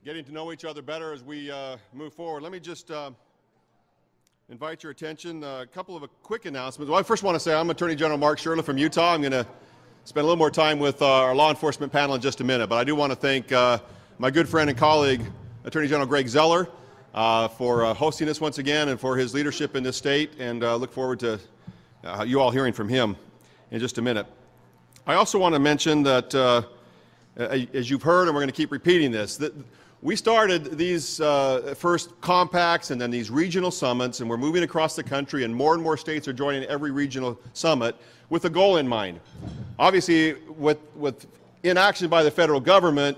getting to know each other better as we move forward. Let me just invite your attention. A couple of quick announcements. Well, I first want to say I'm Attorney General Mark Shirley from Utah. I'm going to spend a little more time with our law enforcement panel in just a minute, but I do want to thank my good friend and colleague, Attorney General Greg Zeller, for hosting this once again and for his leadership in this state, and look forward to you all hearing from him in just a minute. I also want to mention that, as you've heard, and we're going to keep repeating this, that we started these first compacts and then these regional summits, and we're moving across the country, and more states are joining every regional summit with a goal in mind. Obviously, with inaction by the federal government,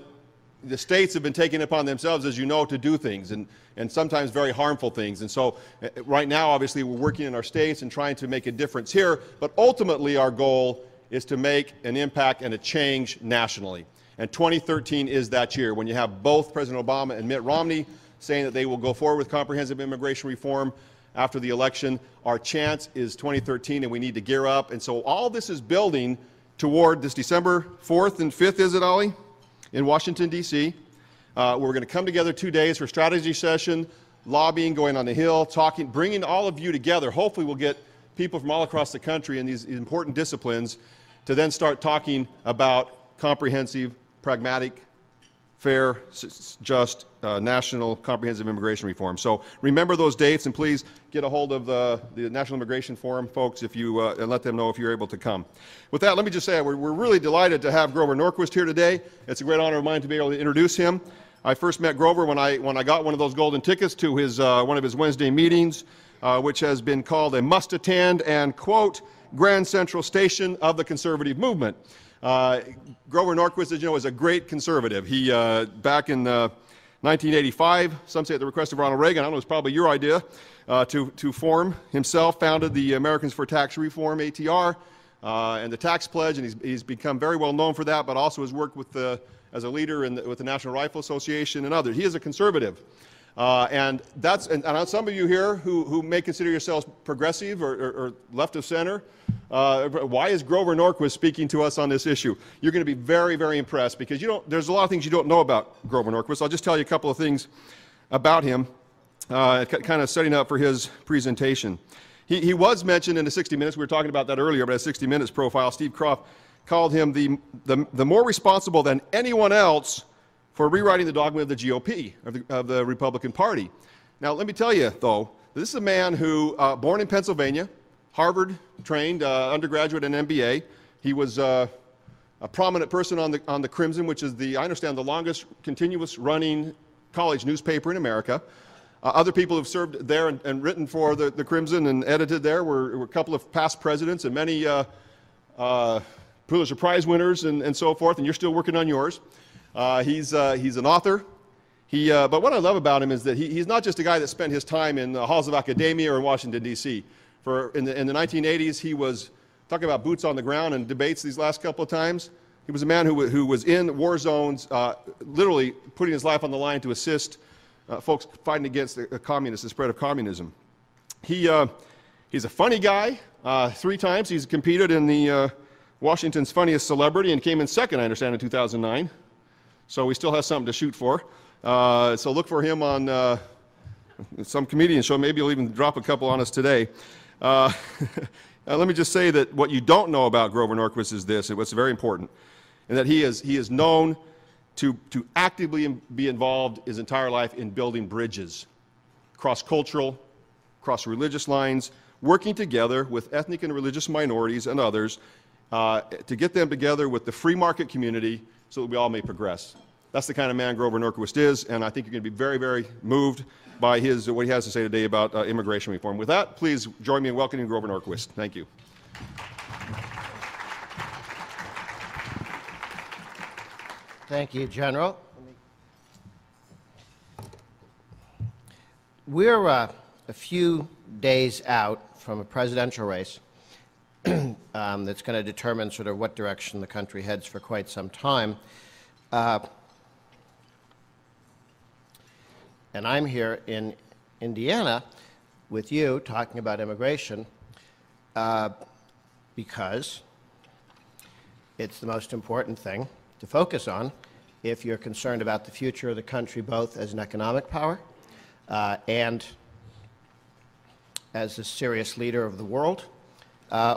the states have been taking it upon themselves, as you know, to do things, and sometimes very harmful things. And so right now, obviously, we're working in our states and trying to make a difference here, but ultimately our goal is to make an impact and a change nationally. And 2013 is that year when you have both President Obama and Mitt Romney saying that they will go forward with comprehensive immigration reform after the election. Our chance is 2013, and we need to gear up. And so all this is building toward this December 4th and 5th, is it, Ollie? In Washington, D.C. We're going to come together 2 days for strategy session, lobbying, going on the Hill, talking, bringing all of you together. Hopefully we'll get people from all across the country in these important disciplines to then start talking about comprehensive, pragmatic, fair, just, national comprehensive immigration reform. So remember those dates, and please get a hold of the National Immigration Forum folks if you, and let them know if you're able to come. With that, let me just say we're really delighted to have Grover Norquist here today. It's a great honor of mine to be able to introduce him. I first met Grover when I got one of those golden tickets to his one of his Wednesday meetings, which has been called a must-attend and, quote, Grand Central Station of the conservative movement. Grover Norquist, as you know, is a great conservative. He, back in 1985, some say at the request of Ronald Reagan, I don't know, it was probably your idea, to form himself, founded the Americans for Tax Reform, ATR, and the Tax Pledge, and he's become very well known for that, but also has worked with as a leader with the National Rifle Association and others. He is a conservative. And some of you here who may consider yourselves progressive or left of center, why is Grover Norquist speaking to us on this issue? You're going to be very, very impressed, because there's a lot of things you don't know about Grover Norquist. I'll just tell you a couple of things about him, kind of setting up for his presentation. He was mentioned in the 60 Minutes. We were talking about that earlier, but a 60 Minutes profile, Steve Kroft called him the more responsible than anyone else for rewriting the dogma of the GOP, of the Republican Party. Now, let me tell you, though, this is a man who, born in Pennsylvania, Harvard-trained, undergraduate and MBA. He was a prominent person on the Crimson, which is I understand, the longest continuous running college newspaper in America. Other people who've served there and written for the Crimson and edited there were a couple of past presidents and many Pulitzer Prize winners and so forth, and you're still working on yours. He's an author. But what I love about him is that he's not just a guy that spent his time in the halls of academia or in Washington, D.C. In the 1980s, he was talking about boots on the ground and debates these last couple of times. He was a man who was in war zones, literally putting his life on the line to assist folks fighting against the spread of communism. He's a funny guy. 3 times he's competed in the Washington's Funniest Celebrity and came in second, I understand, in 2009. So he still has something to shoot for. So look for him on some comedian show. Maybe he'll even drop a couple on us today. Let me just say that what you don't know about Grover Norquist is this, and what's very important, and that he is known to actively be involved his entire life in building bridges, cross-cultural, cross-religious lines, working together with ethnic and religious minorities and others to get them together with the free market community so that we all may progress. That's the kind of man Grover Norquist is, and I think you're going to be very, very moved by what he has to say today about immigration reform. With that, please join me in welcoming Grover Norquist. Thank you. Thank you, General. We're a few days out from a presidential race that's going to determine sort of what direction the country heads for quite some time. And I'm here in Indiana with you talking about immigration because it's the most important thing to focus on if you're concerned about the future of the country, both as an economic power and as a serious leader of the world,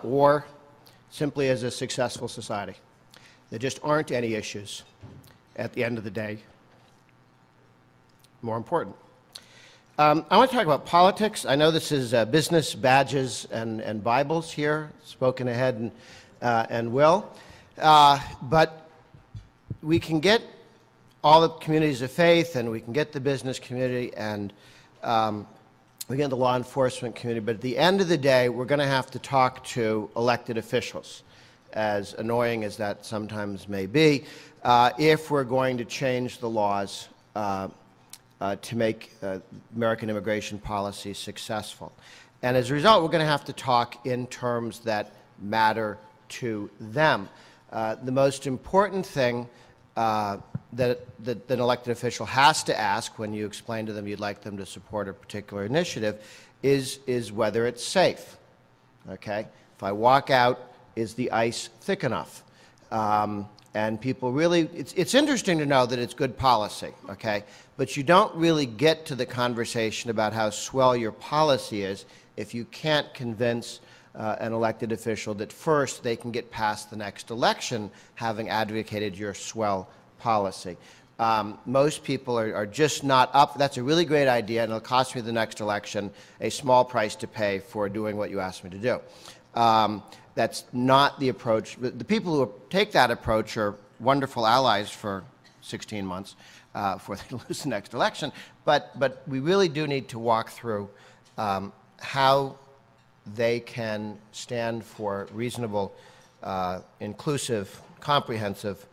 or simply as a successful society. There just aren't any issues at the end of the day more important. I want to talk about politics. I know this is business, badges, and Bibles here, spoken ahead and will. But we can get all the communities of faith, and we can get the business community, and we get the law enforcement community. But at the end of the day, we're going to have to talk to elected officials, as annoying as that sometimes may be, if we're going to change the laws to make American immigration policy successful. And as a result, we're going to have to talk in terms that matter to them. The most important thing that an elected official has to ask when you explain to them you'd like them to support a particular initiative is whether it's safe. Okay? If I walk out, is the ice thick enough? And people really, it's interesting to know that it's good policy, okay? But you don't really get to the conversation about how swell your policy is if you can't convince an elected official that first they can get past the next election having advocated your swell policy. Most people are just not up. That's a really great idea, and it'll cost me the next election a small price to pay for doing what you asked me to do. That's not the approach. The people who take that approach are wonderful allies for 16 months before they lose the next election. But we really do need to walk through how they can stand for reasonable, inclusive, comprehensive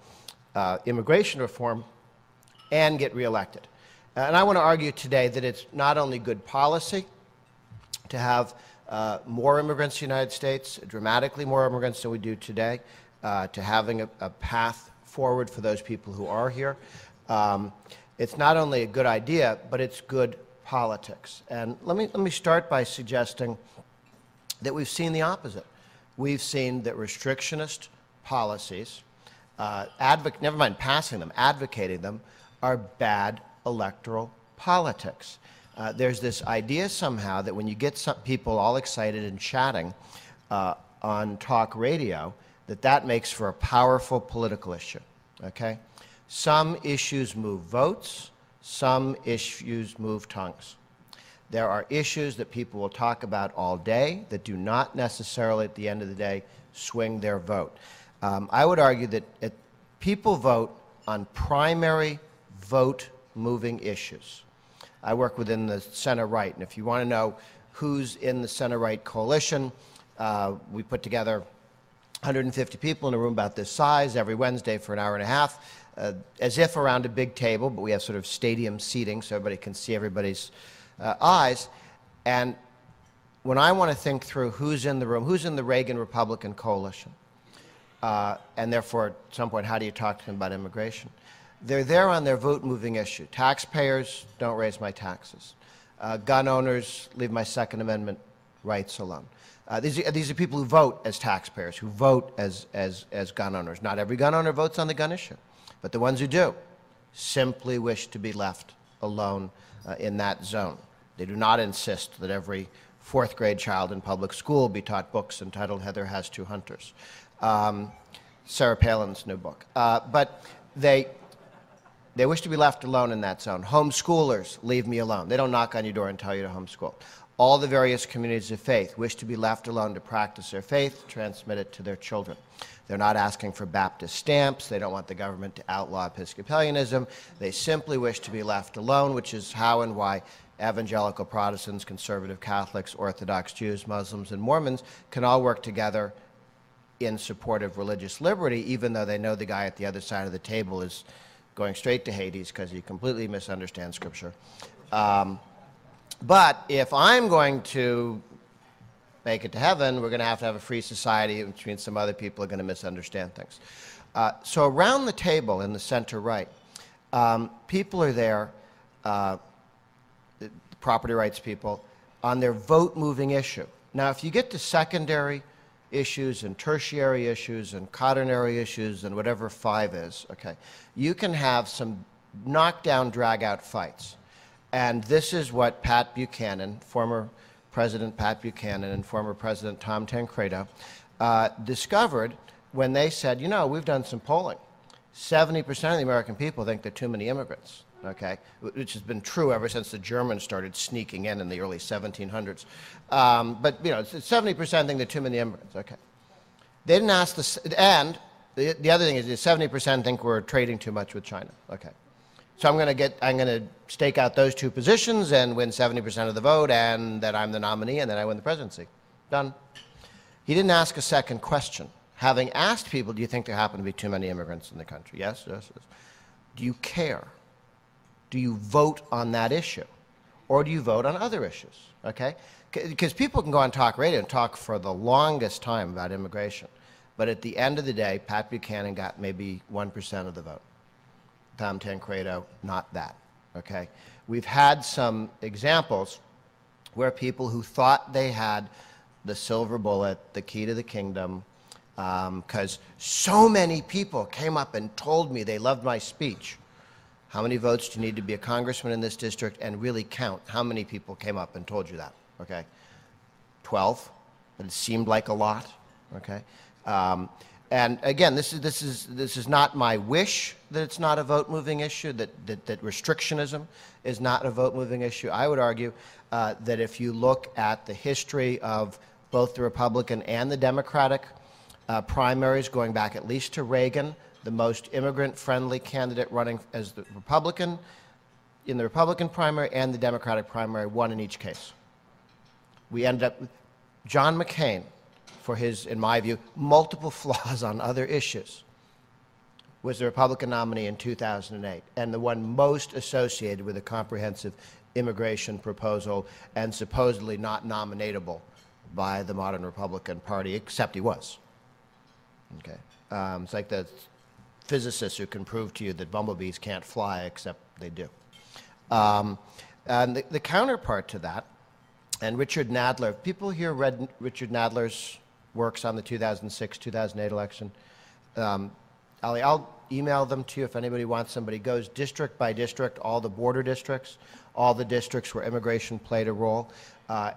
immigration reform and get reelected. And I want to argue today that it's not only good policy to have more immigrants in the United States, dramatically more immigrants than we do today, to having a path forward for those people who are here. It's not only a good idea, but it's good politics. And let me start by suggesting that we've seen the opposite. We've seen that restrictionist policies, never mind passing them, advocating them, are bad electoral politics. There's this idea somehow that when you get some people all excited and chatting on talk radio, that makes for a powerful political issue, okay? Some issues move votes, some issues move tongues. There are issues that people will talk about all day that do not necessarily, at the end of the day, swing their vote. I would argue that people vote on primary vote-moving issues. I work within the center-right, and if you want to know who's in the center-right coalition, we put together 150 people in a room about this size every Wednesday for an hour and a half, as if around a big table, but we have sort of stadium seating so everybody can see everybody's eyes. And when I want to think through who's in the room, who's in the Reagan Republican coalition, and therefore at some point how do you talk to them about immigration, they're there on their vote-moving issue. Taxpayers, don't raise my taxes. Gun owners, leave my Second Amendment rights alone. These are people who vote as taxpayers, who vote as gun owners. Not every gun owner votes on the gun issue, but the ones who do simply wish to be left alone in that zone. They do not insist that every fourth-grade child in public school be taught books entitled Heather Has Two Hunters, Sarah Palin's new book. But they wish to be left alone in that zone. Homeschoolers, leave me alone. They don't knock on your door and tell you to homeschool. All the various communities of faith wish to be left alone to practice their faith, transmit it to their children. They're not asking for Baptist stamps. They don't want the government to outlaw Episcopalianism. They simply wish to be left alone, which is how and why evangelical Protestants, conservative Catholics, Orthodox Jews, Muslims, and Mormons can all work together in support of religious liberty, even though they know the guy at the other side of the table is going straight to Hades because he completely misunderstands Scripture. But if I'm going to make it to heaven, we're going to have a free society, which means some other people are going to misunderstand things. So around the table in the center-right, people are there, property rights people, on their vote-moving issue. Now, if you get to secondary issues and tertiary issues and quaternary issues and whatever 5 is, okay, you can have some knockdown, drag-out fights. And this is what Pat Buchanan, former President Pat Buchanan and former President Tom Tancredo discovered when they said, you know, we've done some polling. 70% of the American people think there are too many immigrants, okay, which has been true ever since the Germans started sneaking in the early 1700s. But, you know, 70% think there are too many immigrants, okay. They didn't ask and the other thing is 70% think we're trading too much with China, okay. So I'm going to stake out those 2 positions and win 70% of the vote, and that I'm the nominee, and then I win the presidency. Done. He didn't ask a second question. Having asked people, do you think there happen to be too many immigrants in the country? Yes, yes, yes. Do you care? Do you vote on that issue? Or do you vote on other issues? Okay? Because people can go on talk radio and talk for the longest time about immigration. But at the end of the day, Pat Buchanan got maybe 1% of the vote. Tom Tancredo, not that, okay? We've had some examples where people who thought they had the silver bullet, the key to the kingdom, because so many people came up and told me they loved my speech. How many votes do you need to be a congressman in this district? And really count how many people came up and told you that, okay? 12, but it seemed like a lot, okay? And again, this is not my wish that it's not a vote-moving issue, that restrictionism is not a vote-moving issue. I would argue that if you look at the history of both the Republican and the Democratic primaries, going back at least to Reagan, the most immigrant-friendly candidate running as the Republican in the Republican primary and the Democratic primary won in each case. We ended up with John McCain, for his, in my view, multiple flaws on other issues, was the Republican nominee in 2008, and the one most associated with a comprehensive immigration proposal and supposedly not nominatable by the modern Republican Party, except he was. Okay. It's like the physicists who can prove to you that bumblebees can't fly, except they do. And the counterpart to that, and Richard Nadler, people here read Richard Nadler's works on the 2006-2008 election. I'll email them to you if anybody wants them, but he goes district by district, all the border districts, all the districts where immigration played a role,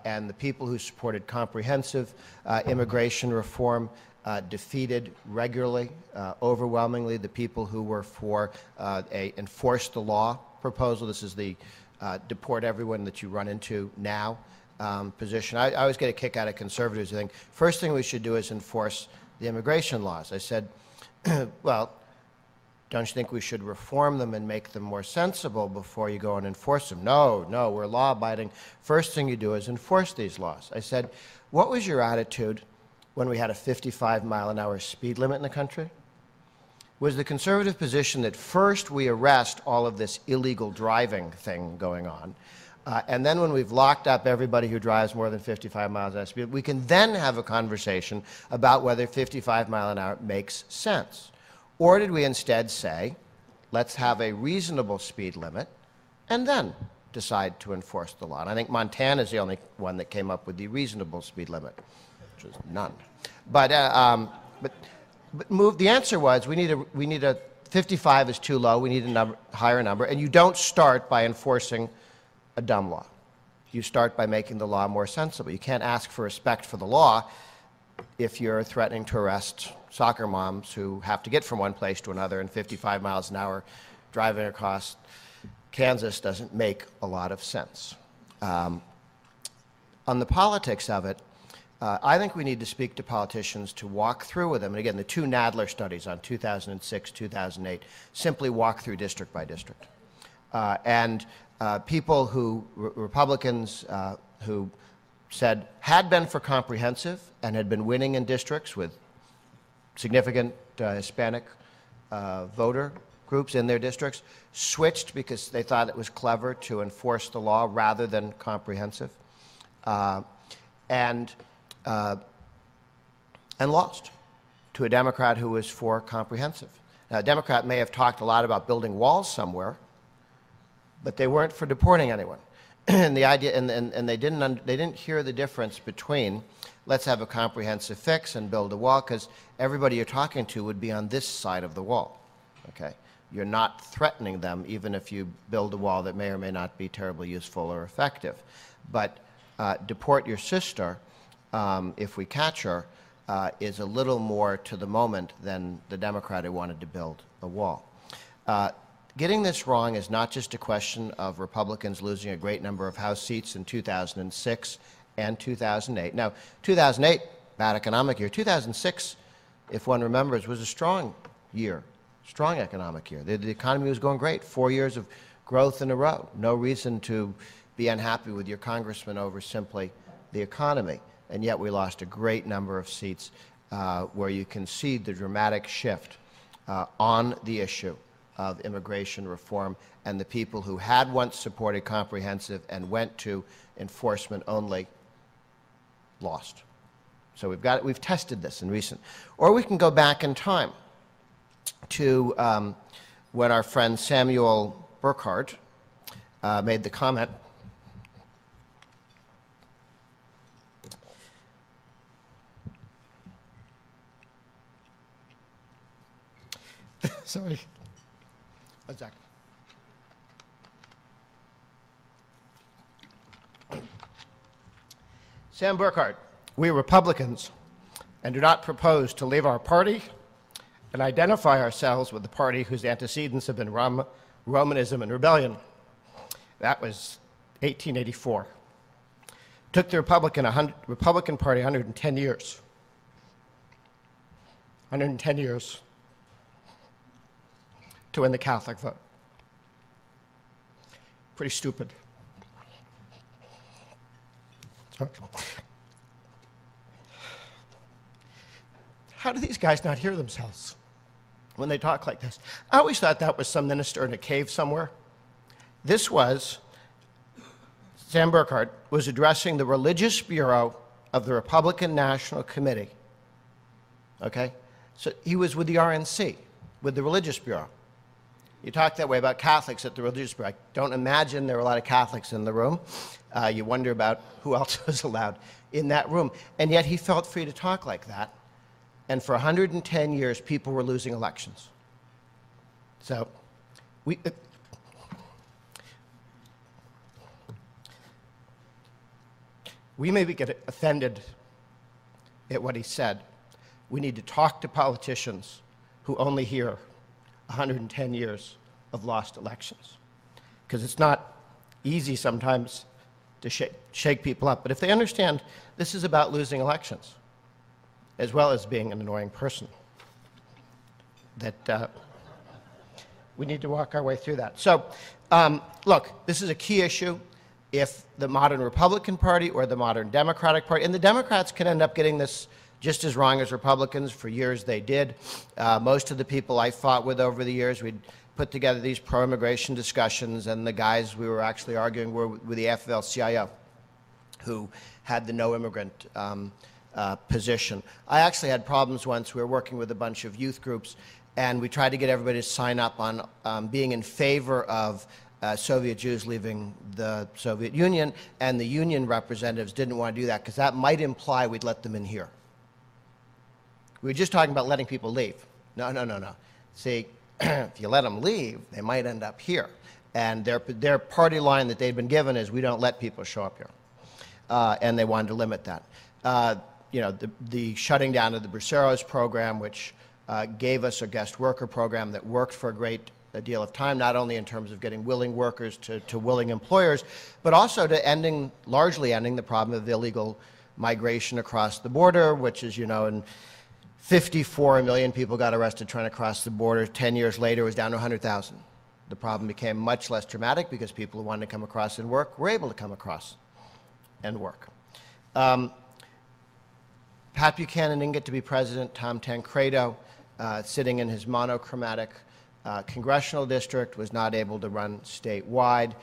and the people who supported comprehensive immigration reform defeated regularly, overwhelmingly, the people who were for a enforce the law proposal. This is the deport everyone that you run into now position. I always get a kick out of conservatives who think, first thing we should do is enforce the immigration laws. I said, well, don't you think we should reform them and make them more sensible before you go and enforce them? No, no, we're law-abiding. First thing you do is enforce these laws. I said, what was your attitude when we had a 55-mile-an-hour speed limit in the country? Was the conservative position that first we arrest all of this illegal driving thing going on, and then when we've locked up everybody who drives more than 55 miles an hour speed, we can then have a conversation about whether 55 miles an hour makes sense? Or did we instead say, let's have a reasonable speed limit and then decide to enforce the law? And I think Montana is the only one that came up with the reasonable speed limit, which is none. But the answer was we need a 55 is too low, we need a higher number, and you don't start by enforcing a dumb law. You start by making the law more sensible. You can't ask for respect for the law if you're threatening to arrest soccer moms who have to get from one place to another in 55 miles an hour. Driving across Kansas doesn't make a lot of sense. On the politics of it, I think we need to speak to politicians to walk through with them. And again, the 2 Nadler studies on 2006, 2008 simply walk through district by district. People who, Republicans who said had been for comprehensive and had been winning in districts with significant Hispanic voter groups in their districts, switched because they thought it was clever to enforce the law rather than comprehensive, and lost to a Democrat who was for comprehensive. Now, a Democrat may have talked a lot about building walls somewhere, but they weren't for deporting anyone. and the idea, and they didn't hear the difference between let's have a comprehensive fix and build a wall, because everybody you're talking to would be on this side of the wall. Okay, you're not threatening them, even if you build a wall that may or may not be terribly useful or effective. But deport your sister, if we catch her, is a little more to the moment than the Democrat who wanted to build a wall. Getting this wrong is not just a question of Republicans losing a great number of House seats in 2006 and 2008. Now, 2008, bad economic year. 2006, if one remembers, was a strong year, strong economic year. The economy was going great, 4 years of growth in a row. No reason to be unhappy with your congressman over simply the economy. And yet we lost a great number of seats where you can see the dramatic shift on the issue of immigration reform, and the people who had once supported comprehensive and went to enforcement only lost. So we've tested this in recent. Or we can go back in time to when our friend Samuel Burkhardt made the comment sorry. Exactly. Sam Burkhardt, we Republicans, and do not propose to leave our party and identify ourselves with the party whose antecedents have been Romanism and rebellion. That was 1884. Took the Republican Party 110 years. 110 years to win the Catholic vote. Pretty stupid. How do these guys not hear themselves when they talk like this? I always thought that was some minister in a cave somewhere. This was, Sam Burkhardt was addressing the Religious Bureau of the Republican National Committee. Okay? So he was with the RNC, with the Religious Bureau. You talk that way about Catholics at the Religious Bureau. I don't imagine there were a lot of Catholics in the room. You wonder about who else was allowed in that room. And yet he felt free to talk like that. And for 110 years, people were losing elections. So we maybe get offended at what he said. We need to talk to politicians who only hear 110 years of lost elections, because it's not easy sometimes to shake people up. But if they understand this is about losing elections, as well as being an annoying person, that we need to walk our way through that. So, look, this is a key issue. If the modern Republican Party or the modern Democratic Party, and the Democrats can end up getting this just as wrong as Republicans. For years they did. Most of the people I fought with over the years, we'd put together these pro-immigration discussions, and the guys we were actually arguing were with the AFL-CIO, who had the no-immigrant position. I actually had problems once. We were working with a bunch of youth groups, and we tried to get everybody to sign up on being in favor of Soviet Jews leaving the Soviet Union, and the union representatives didn't want to do that because that might imply we'd let them in here. We were just talking about letting people leave. No, no, no, no. See, if you let them leave, they might end up here. And their party line that they'd been given is we don't let people show up here. And they wanted to limit that. You know, the shutting down of the Braceros program, which gave us a guest worker program that worked for a deal of time, not only in terms of getting willing workers to willing employers, but also to largely ending the problem of illegal migration across the border, which is, you know, in 54 million people got arrested trying to cross the border. 10 years later, it was down to 100,000. The problem became much less dramatic because people who wanted to come across and work were able to come across and work. Pat Buchanan didn't get to be president. Tom Tancredo, sitting in his monochromatic congressional district, was not able to run statewide.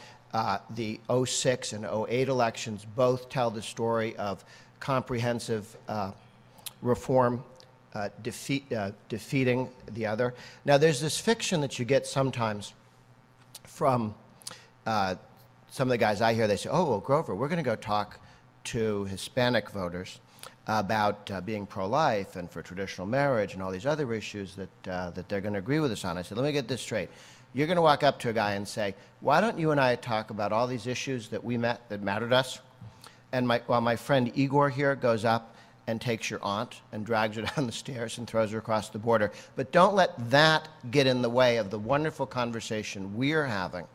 The 06 and 08 elections both tell the story of comprehensive reform defeating the other. Now, there's this fiction that you get sometimes from some of the guys I hear, they say, oh, well, Grover, we're going to go talk to Hispanic voters about being pro-life and for traditional marriage and all these other issues that they're going to agree with us on. I said, let me get this straight. You're going to walk up to a guy and say, why don't you and I talk about all these issues that that mattered us? And while my friend Igor here goes up and takes your aunt and drags her down the stairs and throws her across the border. But don't let that get in the way of the wonderful conversation we're having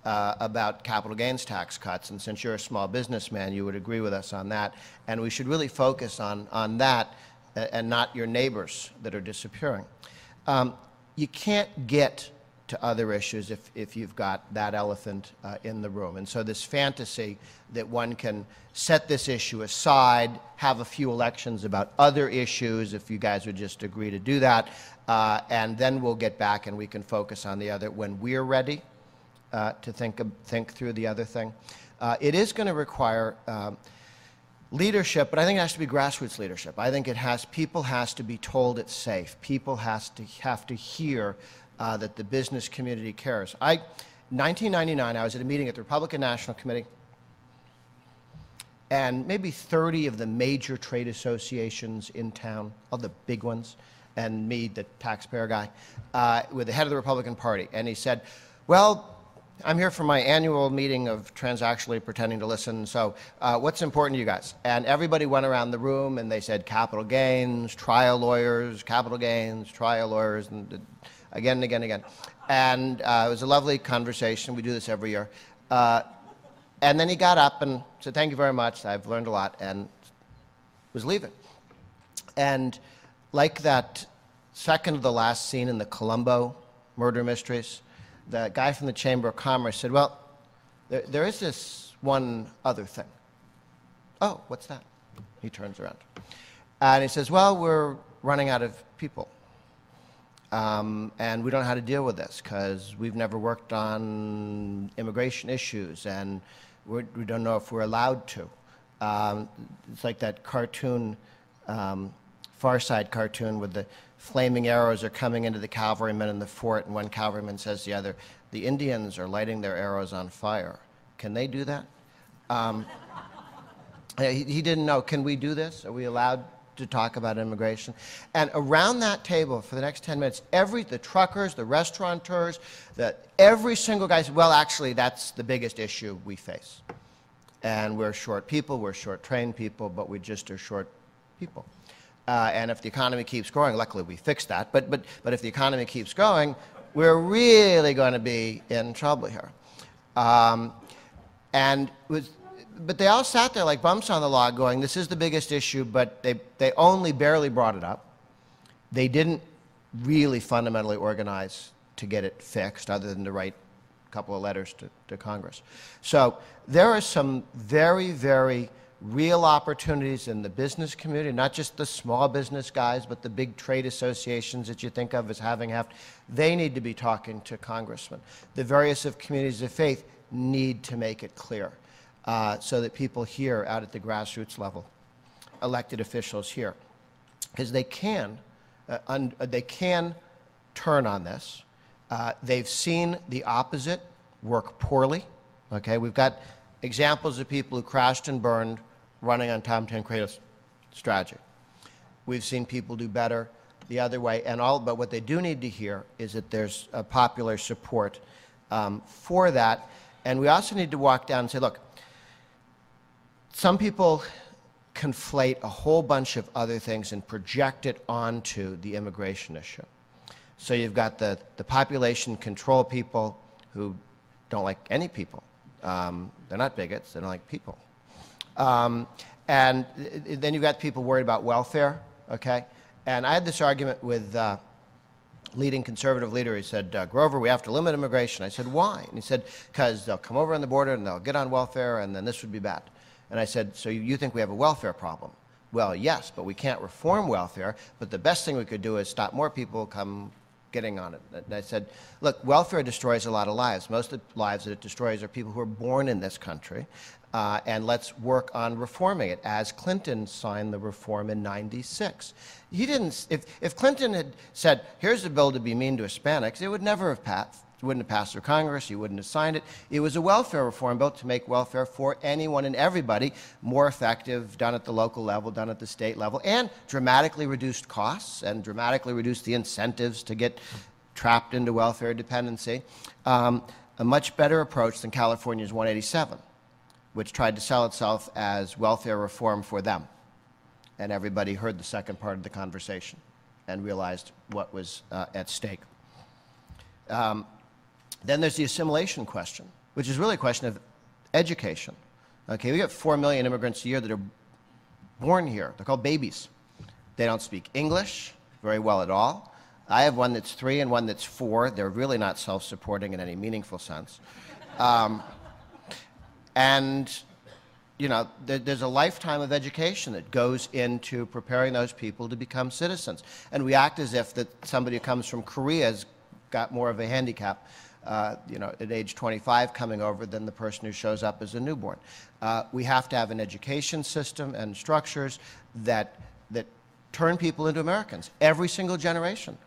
about capital gains tax cuts. And since you're a small businessman, you would agree with us on that. And we should really focus on that and not your neighbors that are disappearing. You can't get to other issues if you've got that elephant in the room. And so this fantasy that one can set this issue aside, have a few elections about other issues, if you guys would just agree to do that, and then we'll get back and we can focus on the other when we're ready to think through the other thing. It is going to require leadership, but I think it has to be grassroots leadership. I think people has to be told it's safe. People have to hear that the business community cares. 1999, I was at a meeting at the Republican National Committee, and maybe 30 of the major trade associations in town, all the big ones, and me, the taxpayer guy, with the head of the Republican Party. And he said, well, I'm here for my annual meeting of transactionally pretending to listen, so what's important to you guys? And everybody went around the room and they said capital gains, trial lawyers, capital gains, trial lawyers, and again and again and again. And it was a lovely conversation. We do this every year. And then he got up and said, thank you very much, I've learned a lot, and was leaving. And like that second to the last scene in the Colombo murder mysteries, the guy from the Chamber of Commerce said, well, there is this one other thing. Oh, what's that? He turns around. And he says, well, we're running out of people. And we don't know how to deal with this because we've never worked on immigration issues and we don't know if we're allowed to. It's like that cartoon, Far Side cartoon with the flaming arrows are coming into the cavalrymen in the fort, and one cavalryman says to the other, the Indians are lighting their arrows on fire. Can they do that? He didn't know, can we do this? Are we allowed to talk about immigration? And around that table for the next 10 minutes, the truckers, the restaurateurs, every single guy said, well, actually, that's the biggest issue we face. And we're short people, we're short trained people, but we just are short people. And if the economy keeps growing, luckily we fixed that, but if the economy keeps going, we're really going to be in trouble here. But they all sat there like bumps on the log going, this is the biggest issue, but they only barely brought it up. They didn't really fundamentally organize to get it fixed other than to write a couple of letters to Congress. So there are some very, very real opportunities in the business community, not just the small business guys, but the big trade associations that you think of as having they need to be talking to congressmen. The various communities of faith need to make it clear so that people here out at the grassroots level, elected officials here, because they can turn on this. They've seen the opposite work poorly. Okay, we've got examples of people who crashed and burned running on Tom Tancredo's strategy. We've seen people do better the other way, but what they do need to hear is that there's a popular support for that. And we also need to walk down and say, look, some people conflate a whole bunch of other things and project it onto the immigration issue. So you've got the population control people who don't like any people. They're not bigots, they don't like people. And then you've got people worried about welfare, okay? And I had this argument with leading conservative leader. He said, Grover, we have to limit immigration. I said, why? And he said, because they'll come over on the border and they'll get on welfare and then this would be bad. And I said, so you think we have a welfare problem? Well, yes, but we can't reform welfare, but the best thing we could do is stop more people getting on it. And I said, look, welfare destroys a lot of lives. Most of the lives that it destroys are people who are born in this country, and let's work on reforming it, as Clinton signed the reform in '96. He didn't, if Clinton had said, here's a bill to be mean to Hispanics, it would never have wouldn't have passed through Congress, you wouldn't have signed it. It was a welfare reform bill to make welfare for anyone and everybody more effective, done at the local level, done at the state level, and dramatically reduced costs and dramatically reduced the incentives to get trapped into welfare dependency. A much better approach than California's 187, which tried to sell itself as welfare reform for them. And everybody heard the second part of the conversation and realized what was at stake. Then there's the assimilation question, which is really a question of education. Okay, we get 4 million immigrants a year that are born here. They're called babies. They don't speak English very well at all. I have one that's 3 and one that's 4. They're really not self-supporting in any meaningful sense. And, you know, there's a lifetime of education that goes into preparing those people to become citizens. And we act as if that somebody who comes from Korea has got more of a handicap, you know, at age 25 coming over than the person who shows up as a newborn. We have to have an education system and structures that turn people into Americans every single generation.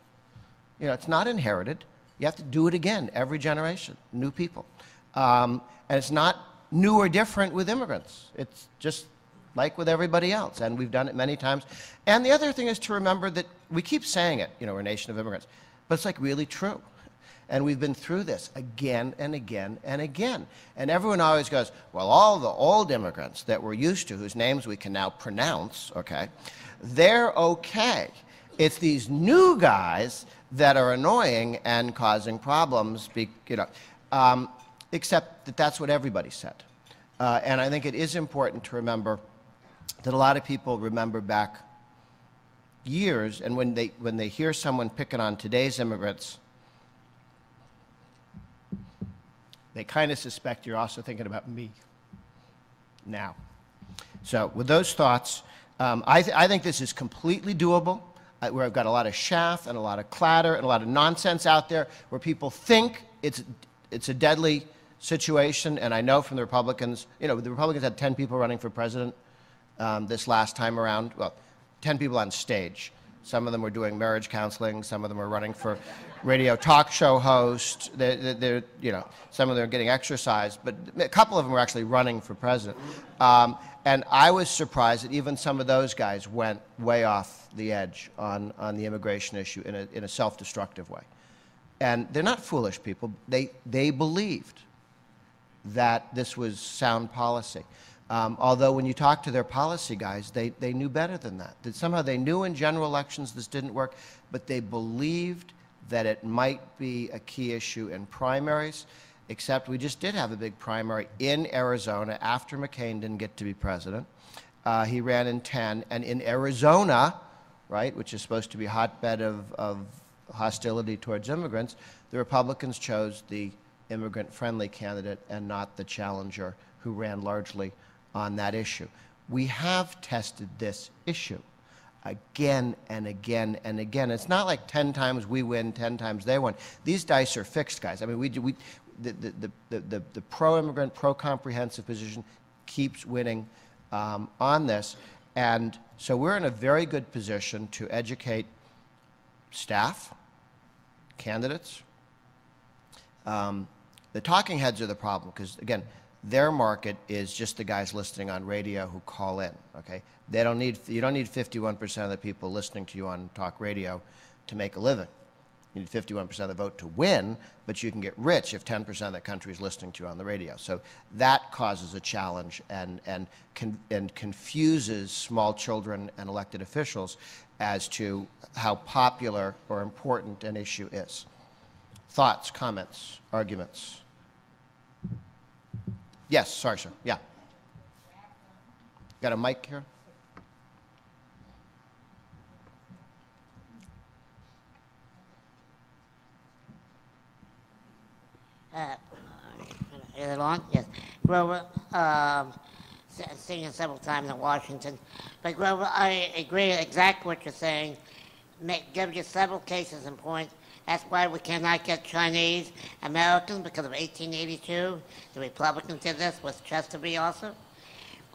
You know, it's not inherited. You have to do it again every generation, new people. And it's not new or different with immigrants. It's just like with everybody else, and we've done it many times. And the other thing is to remember that we keep saying it, you know, we're a nation of immigrants, but it's like really true. And we've been through this again and again and again. And everyone always goes, well, all the old immigrants that we're used to, whose names we can now pronounce, okay, they're okay. It's these new guys that are annoying and causing problems, you know, except that that's what everybody said. And I think it is important to remember that a lot of people remember back years, and when they hear someone picking on today's immigrants, they kind of suspect you're also thinking about me now. So with those thoughts, I think this is completely doable, where I've got a lot of chaff and a lot of clatter and a lot of nonsense out there where people think it's a deadly situation. And I know from the Republicans, you know, the Republicans had 10 people running for president this last time around. Well, 10 people on stage. Some of them were doing marriage counseling. Some of them were running for radio talk show host. They're, you know, some of them are getting exercise, but a couple of them were actually running for president. And I was surprised that even some of those guys went way off the edge on the immigration issue in a self-destructive way. And they're not foolish people. They believed that this was sound policy. Although when you talk to their policy guys, they knew better than that. That somehow they knew in general elections this didn't work, but they believed that it might be a key issue in primaries, except we just did have a big primary in Arizona after McCain didn't get to be president. He ran in 10, and in Arizona, right, which is supposed to be a hotbed of hostility towards immigrants, the Republicans chose the immigrant-friendly candidate and not the challenger who ran largely on that issue. We have tested this issue again and again and again. It's not like 10 times we win, 10 times they win. These dice are fixed, guys. I mean, the pro-immigrant, pro-comprehensive position keeps winning on this. And so we're in a very good position to educate staff, candidates. The talking heads are the problem because, again, their market is just the guys listening on radio who call in, okay? You don't need 51% of the people listening to you on talk radio to make a living. You need 51% of the vote to win, but you can get rich if 10% of the country is listening to you on the radio. So that causes a challenge and confuses small children and elected officials as to how popular or important an issue is. Thoughts, comments, arguments? Yes, sorry, sir. Yeah. Got a mic here? Is it on? Yes. Grover, seen it several times in Washington. But Grover, I agree exactly what you're saying. Give you several cases in point. That's why we cannot get Chinese Americans because of 1882. The Republicans did this with Chesterfield also.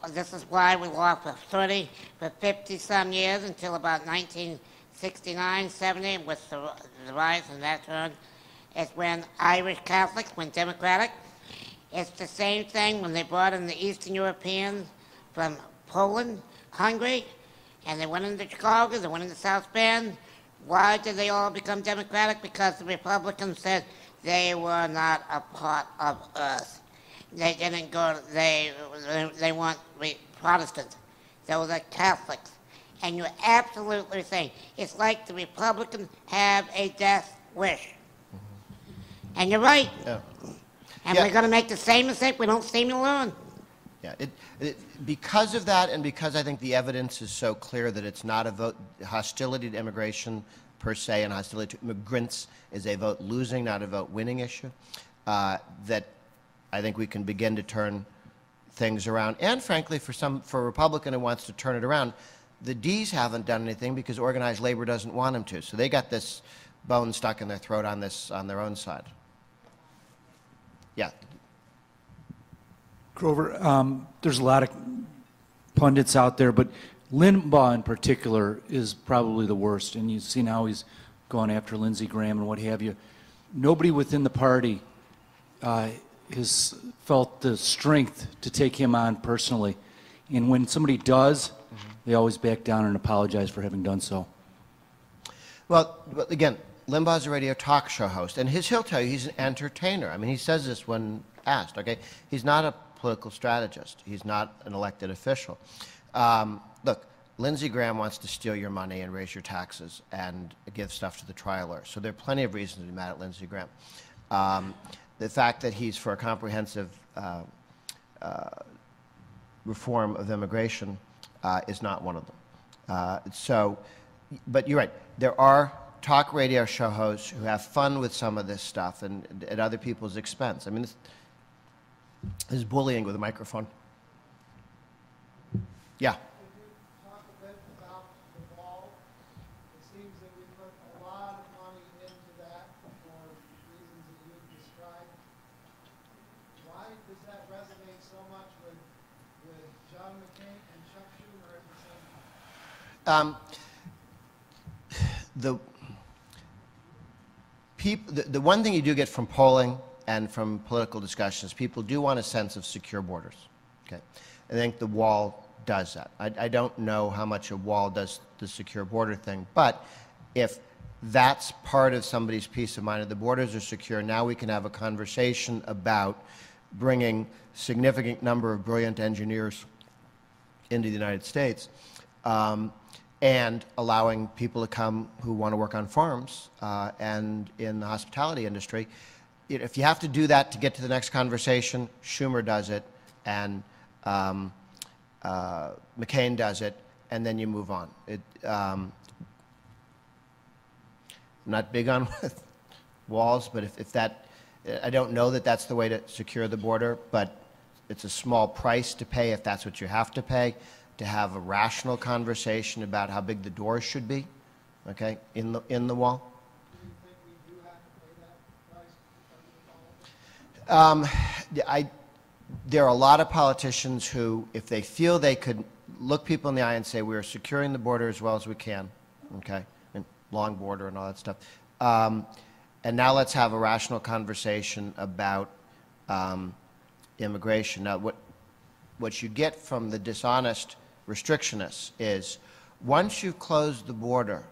This is why we lost for 50-some years until about 1969, 70 with the rise in that turn. It's when Irish Catholics went Democratic. It's the same thing when they brought in the Eastern Europeans from Poland, Hungary, and they went into Chicago, they went into South Bend. Why did they all become Democratic? Because the Republicans said they were not a part of us. They didn't go, they weren't Protestants. They were the Catholics. And you're absolutely saying, it's like the Republicans have a death wish. And you're right. Yeah. And Yeah. we're going to make the same mistake. We don't seem to learn. Yeah, because of that, and because I think the evidence is so clear that it's not a vote, hostility to immigration per se, and hostility to immigrants is a vote losing, not a vote winning issue, that I think we can begin to turn things around. And frankly, for a Republican who wants to turn it around, the Ds haven't done anything because organized labor doesn't want them to. So they got this bone stuck in their throat on their own side. Yeah. Grover, there's a lot of pundits out there, but Limbaugh in particular is probably the worst, and you've seen how he's gone after Lindsey Graham and what have you. Nobody within the party has felt the strength to take him on personally, and when somebody does, they always back down and apologize for having done so. Well, again, Limbaugh's a radio talk show host, and he'll tell you he's an entertainer. I mean, he says this when asked, okay? He's not a political strategist. He's not an elected official. Look, Lindsey Graham wants to steal your money and raise your taxes and give stuff to the trialer. So there are plenty of reasons to be mad at Lindsey Graham. The fact that he's for a comprehensive reform of immigration is not one of them. But you're right. There are talk radio show hosts who have fun with some of this stuff and at other people's expense. I mean, this is bullying with a microphone. Yeah. Could you talk a bit about the wall? It seems that we put a lot of money into that for reasons that you described. Why does that resonate so much with John McCain and Chuck Schumer at the same time? The one thing you do get from polling and from political discussions, people do want a sense of secure borders. Okay, I think the wall does that. I don't know how much a wall does the secure border thing, but if that's part of somebody's peace of mind, if the borders are secure, now we can have a conversation about bringing significant number of brilliant engineers into the United States and allowing people to come who want to work on farms and in the hospitality industry. If you have to do that to get to the next conversation, Schumer does it, and McCain does it, and then you move on. I'm not big on walls, but if that, I don't know that that's the way to secure the border, but it's a small price to pay if that's what you have to pay, to have a rational conversation about how big the doors should be, okay, in the wall. Do you think we do have to pay that price? There are a lot of politicians who, if they feel they could look people in the eye and say, we're securing the border as well as we can, okay, and long border and all that stuff, and now let's have a rational conversation about immigration. Now, what you get from the dishonest restrictionists is once you've closed the border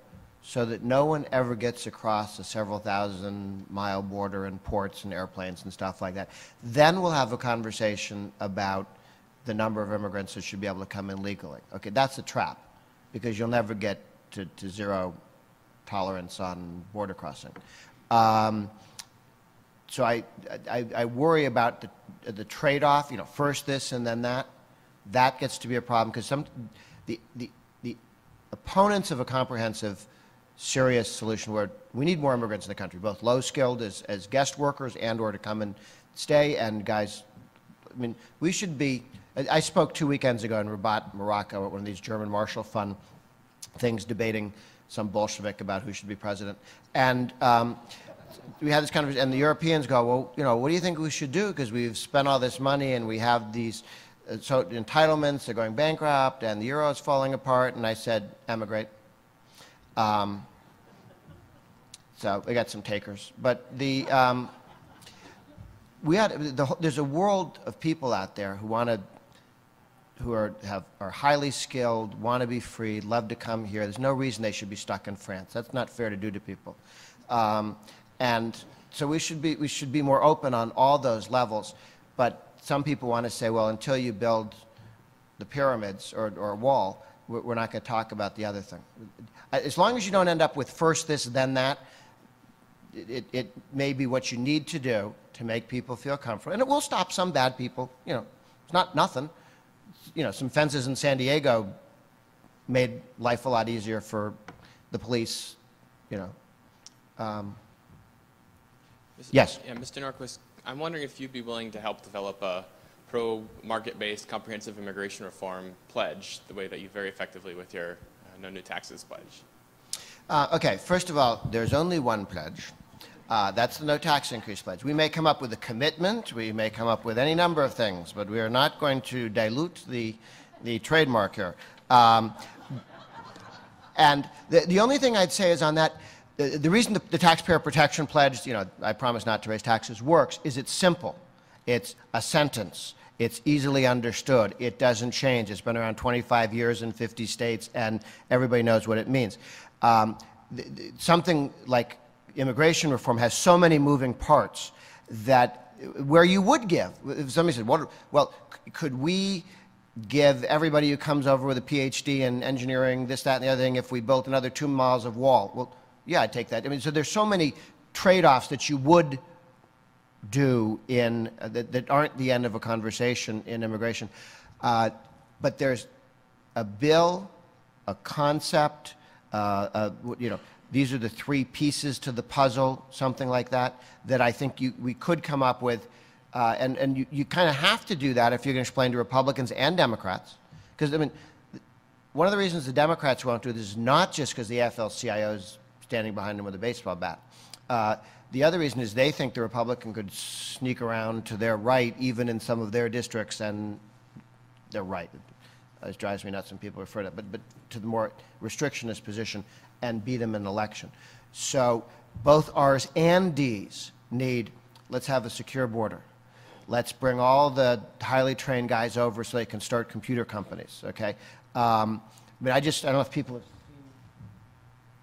so that no one ever gets across a several thousand-mile border in ports and airplanes and stuff like that, then we'll have a conversation about the number of immigrants that should be able to come in legally. Okay, that's a trap because you'll never get to zero tolerance on border crossing. So I worry about the trade-off, you know, first this and then that. That gets to be a problem because the opponents of a comprehensive, serious solution where we need more immigrants in the country, both low-skilled as guest workers and or to come and stay, and guys, I mean, we should be, I spoke 2 weekends ago in Rabat, Morocco, at one of these German Marshall Fund things debating some Bolshevik about who should be president. And we had this conversation, and the Europeans go, well, you know, what do you think we should do? Because we've spent all this money and we have these so entitlements, they're going bankrupt, and the euro is falling apart. And I said, emigrate. So we got some takers. But the, there's a world of people out there who want to, who are highly skilled, want to be free, love to come here. There's no reason they should be stuck in France. That's not fair to do to people. And so we should be more open on all those levels. But some people want to say, well, until you build the pyramids or a wall, we're not going to talk about the other thing. As long as you don't end up with first this, then that, it may be what you need to do to make people feel comfortable. And it will stop some bad people. You know, it's not nothing. You know, some fences in San Diego made life a lot easier for the police, you know. Yes? Yeah, Mr. Norquist, I'm wondering if you'd be willing to help develop a pro-market-based comprehensive immigration reform pledge, the way that you very effectively with your No New Taxes pledge. Okay, first of all, there's only one pledge. That's the no tax increase pledge. We may come up with a commitment, we may come up with any number of things, but we are not going to dilute the trademark here. And the only thing I'd say is on that, the reason the Taxpayer Protection Pledge, you know, I promise not to raise taxes, works is it's simple. It's a sentence. It's easily understood. It doesn't change. It's been around 25 years in 50 states, and everybody knows what it means. Something like immigration reform has so many moving parts that where you would give, if somebody said, well, could we give everybody who comes over with a PhD in engineering, this, that, and the other thing, if we built another 2 miles of wall? Well, yeah, I'd take that. I mean, so there's so many trade-offs that you would do in that aren't the end of a conversation in immigration. But there's a bill, a concept, you know, these are the 3 pieces to the puzzle, something like that, that I think we could come up with. And you kind of have to do that if you're going to explain to Republicans and Democrats. Because, I mean, one of the reasons the Democrats won't do this is not just because the AFL-CIO is standing behind them with a baseball bat. The other reason is they think the Republican could sneak around to their right, even in some of their districts, and they're right. It drives me nuts when people refer to it, but to the more restrictionist position and beat them in an election. So both R's and D's need, let's have a secure border. Let's bring all the highly trained guys over so they can start computer companies, okay? I mean, I don't know if people have seen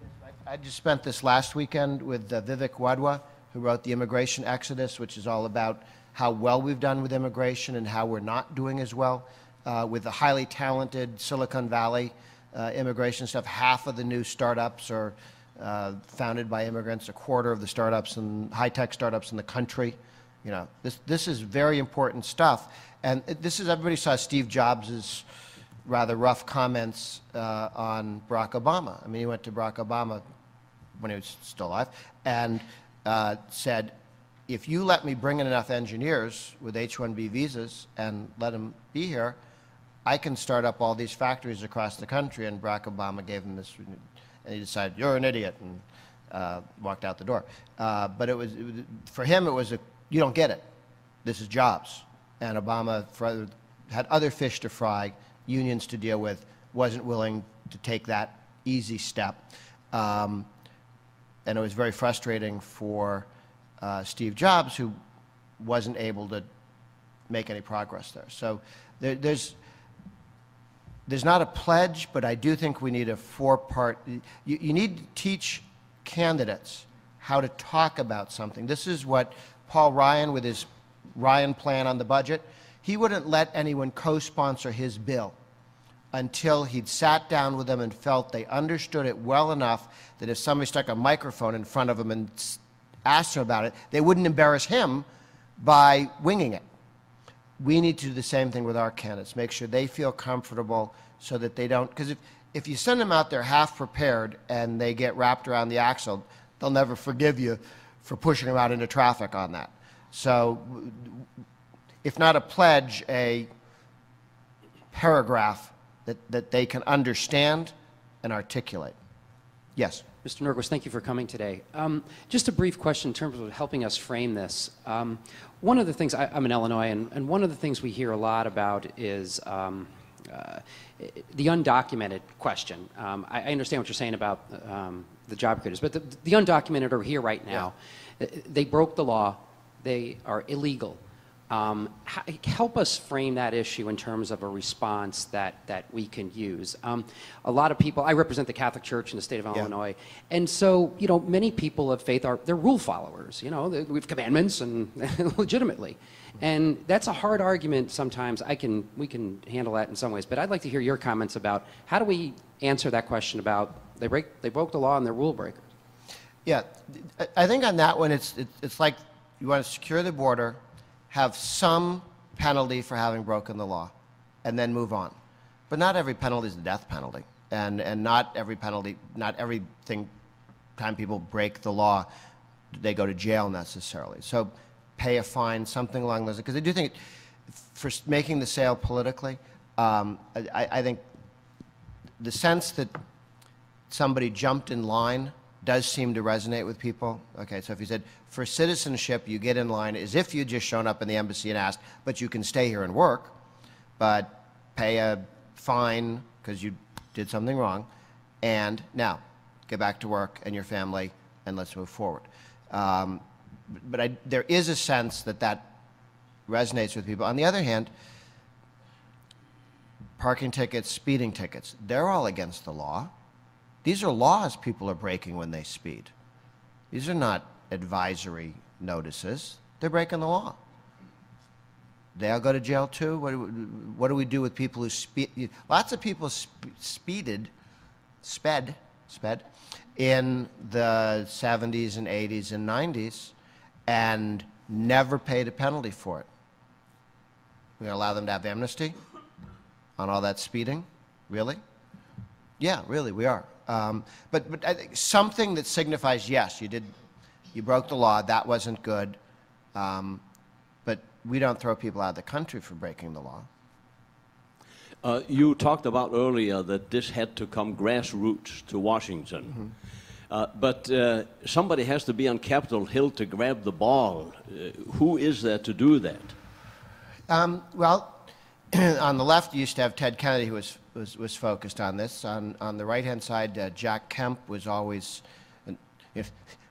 this. I just spent this last weekend with Vivek Wadhwa, who wrote The Immigration Exodus, which is all about how well we've done with immigration and how we're not doing as well with the highly talented Silicon Valley immigration stuff. Half of the new startups are founded by immigrants, 1/4 of the startups and high-tech startups in the country. You know, this is very important stuff. And this is, everybody saw Steve Jobs' rather rough comments on Barack Obama. I mean, he went to Barack Obama when he was still alive and said, if you let me bring in enough engineers with H-1B visas and let them be here, I can start up all these factories across the country. And Barack Obama gave him this, and he decided, you're an idiot, and walked out the door. But for him, it was you don't get it. This is jobs. And Obama had other fish to fry, unions to deal with, wasn't willing to take that easy step. And it was very frustrating for Steve Jobs, who wasn't able to make any progress there. So there's not a pledge, but I do think we need a 4-part. You need to teach candidates how to talk about something. This is what Paul Ryan, with his Ryan plan on the budget, he wouldn't let anyone co-sponsor his bill until he'd sat down with them and felt they understood it well enough that if somebody stuck a microphone in front of him and asked him about it, they wouldn't embarrass him by winging it. We need to do the same thing with our candidates, make sure they feel comfortable so that they don't, because if you send them out there half prepared and they get wrapped around the axle, they'll never forgive you for pushing them out into traffic on that. So if not a pledge, a paragraph that they can understand and articulate. Yes? Mr. Norquist, thank you for coming today. Just a brief question in terms of helping us frame this. One of the things, I'm in Illinois, and one of the things we hear a lot about is the undocumented question. I understand what you're saying about the job creators, but the undocumented are here right now. Yeah. They broke the law. They are illegal. Help us frame that issue in terms of a response that we can use. A lot of people, I represent the Catholic Church in the state of Illinois, and so, you know, many people of faith they're rule followers, you know, we have commandments and legitimately. And that's a hard argument sometimes. We can handle that in some ways, but I'd like to hear your comments about how do we answer that question about they broke the law and they're rule breakers. Yeah, I think on that one, it's like you want to secure the border, have some penalty for having broken the law, and then move on. But not every penalty is the death penalty, and not every penalty, not everything time people break the law, they go to jail necessarily. So pay a fine, something along those, because I do think for making the sale politically, I think the sense that somebody jumped in line does seem to resonate with people. Okay, so if you said, for citizenship, you get in line as if you'd just shown up in the embassy and asked, but you can stay here and work, but pay a fine because you did something wrong, and now get back to work and your family, and let's move forward. But there is a sense that resonates with people. On the other hand, parking tickets, speeding tickets, they're all against the law. These are laws people are breaking when they speed. These are not advisory notices. They're breaking the law. They all go to jail too? What do we do with people who speed? Lots of people sped in the 70s and 80s and 90s and never paid a penalty for it. We're going to allow them to have amnesty on all that speeding? Really? Yeah, really, we are. But I think something that signifies, yes, you broke the law, that wasn't good, but we don't throw people out of the country for breaking the law. You talked about earlier that this had to come grassroots to Washington. Mm-hmm. But somebody has to be on Capitol Hill to grab the ball. Who is there to do that? Well, on the left, you used to have Ted Kennedy, who was focused on this. On the right-hand side, Jack Kemp was always.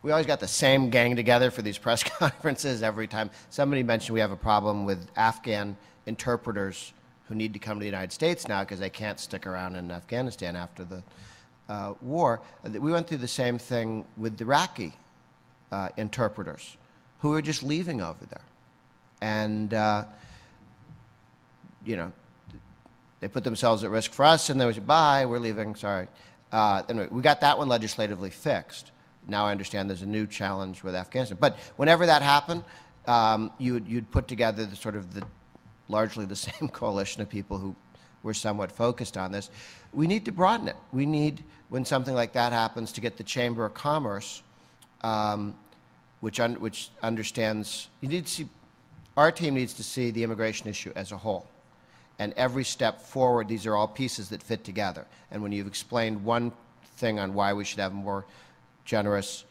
We always got the same gang together for these press conferences every time. Somebody mentioned we have a problem with Afghan interpreters who need to come to the United States now because they can't stick around in Afghanistan after the war. We went through the same thing with the Iraqi interpreters who were just leaving over there. And, you know, they put themselves at risk for us, and they would say, bye, we're leaving, sorry. Anyway, we got that one legislatively fixed. Now I understand there's a new challenge with Afghanistan. But whenever that happened, you'd put together the sort of largely the same coalition of people who were somewhat focused on this. We need to broaden it. We need, when something like that happens, to get the Chamber of Commerce, which understands, our team needs to see the immigration issue as a whole. And every step forward, these are all pieces that fit together. And when you've explained one thing on why we should have a more generous,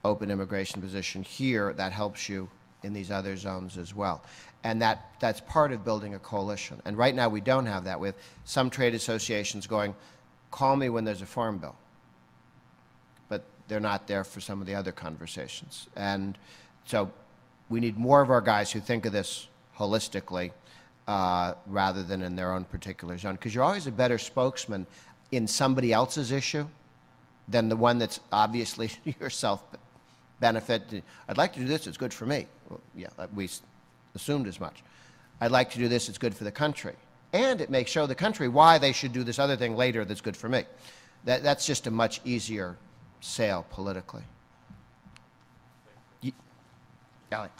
open immigration position here, that helps you in these other zones as well. And that's part of building a coalition. And right now we don't have that. We have some trade associations going, call me when there's a farm bill. But they're not there for some of the other conversations. And so we need more of our guys who think of this holistically rather than in their own particular zone. Because you're always a better spokesman in somebody else's issue than the one that's obviously yourself benefit. I'd like to do this, it's good for me. Well, yeah, we assumed as much. I'd like to do this, it's good for the country. And it may show the country why they should do this other thing later that's good for me. That's just a much easier sale politically. Alec.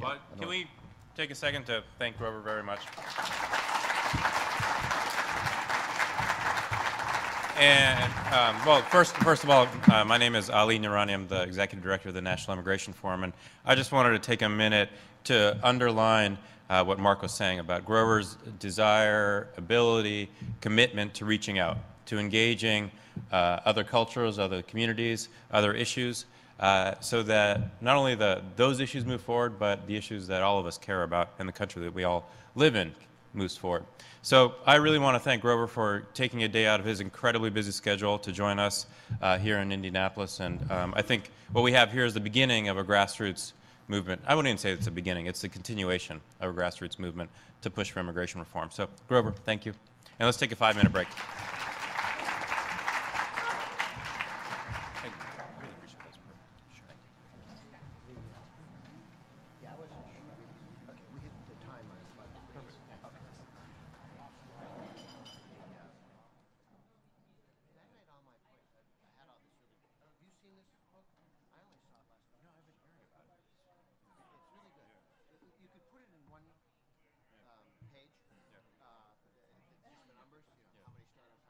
Well, can we take a second to thank Grover very much? And, well, first of all, my name is Ali Noorani. I'm the Executive Director of the National Immigration Forum, and I just wanted to take a minute to underline what Mark was saying about Grover's desire, ability, commitment to reaching out, to engaging other cultures, other communities, other issues, so that not only those issues move forward, but the issues that all of us care about in the country that we all live in, moves forward. So I really want to thank Grover for taking a day out of his incredibly busy schedule to join us here in Indianapolis. And I think what we have here is the beginning of a grassroots movement. I wouldn't even say it's a beginning, it's the continuation of a grassroots movement to push for immigration reform. So Grover, thank you. And let's take a 5-minute break. Page, just the numbers, how many startups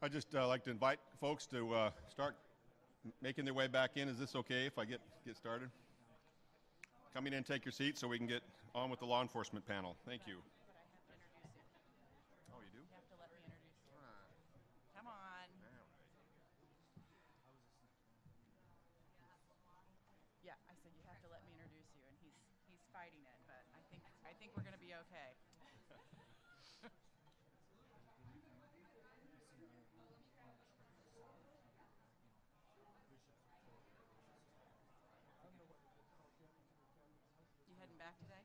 I'd just like to invite folks to start making their way back in. Is this okay if I get started? Come in, take your seat so we can get on with the law enforcement panel. Thank you. Oh, you do? You have to let me introduce you. Come on. Yeah, I said you have to let me introduce you, and he's fighting it, but I think we're going to be okay. You heading back today?